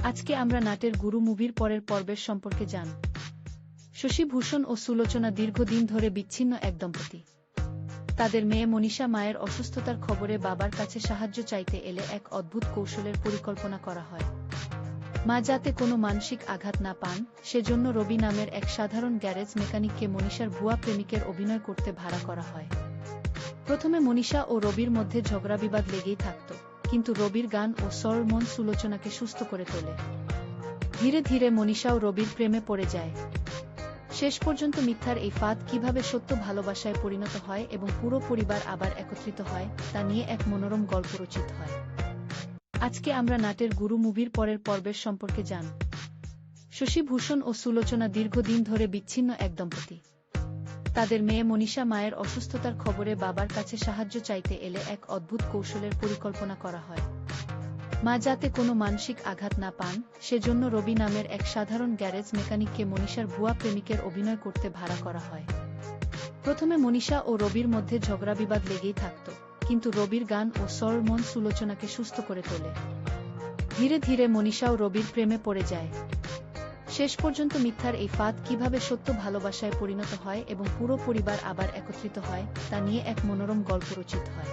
আজকে আমরা নাটের গুরু মুভির পরের পর্বের সম্পর্কে জানব। শশী ভূষণ ও সুলোচনা দীর্ঘদিন ধরে বিচ্ছিন্ন এক দম্পতি। তাদের মেয়ে মনীষা মায়ের অসুস্থতার খবরে বাবার কাছে সাহায্য চাইতে এলে এক অদ্ভুত কৌশলের পরিকল্পনা করা হয়। মা যাতে কোনো মানসিক আঘাত না পান, সেজন্য রবি নামের এক সাধারণ গ্যারেজ মেকানিককে মনীষার ভুয়া প্রেমিকের অভিনয় করতে ভাড়া করা হয়। প্রথমে মনীষা ও রবির মধ্যে ঝগড়া বিবাদ লেগেই থাকত, কিন্তু রবির গান ও সরল মন সুলোচনাকে সুস্থ করে তোলে। ধীরে ধীরে মনীষা ও রবির প্রেমে পড়ে যায়। শেষ পর্যন্ত মিথ্যার এই ফাঁদ কিভাবে সত্য ভালোবাসায় পরিণত হয় এবং পুরো পরিবার আবার একত্রিত হয়, তা নিয়ে এক মনোরম গল্প রচিত হয়। আজকে আমরা নাটের গুরু মুভির পরের পর্বের সম্পর্কে জানব। শশী ভূষণ ও সুলোচনা দীর্ঘদিন ধরে বিচ্ছিন্ন এক দম্পতি। তাদের মেয়ে মনীষা মায়ের অসুস্থতার খবরে বাবার কাছে সাহায্য চাইতে এলে এক অদ্ভুত কৌশলের পরিকল্পনা করা হয়। মা যাতে কোনো মানসিক আঘাত না পান, সেজন্য রবি নামের এক সাধারণ গ্যারেজ মেকানিককে মনীষার ভুয়া প্রেমিকের অভিনয় করতে ভাড়া করা হয়। প্রথমে মনীষা ও রবির মধ্যে ঝগড়া বিবাদ লেগেই থাকত, কিন্তু রবির গান ও সরল মন সুলোচনাকে সুস্থ করে তোলে। ধীরে ধীরে মনীষা ও রবির প্রেমে পড়ে যায়। শেষ পর্যন্ত মিথ্যার এই ফাঁদ কিভাবে সত্য ভালোবাসায় পরিণত হয় এবং পুরো পরিবার আবার একত্রিত হয়, তা নিয়ে এক মনোরম গল্প রচিত হয়।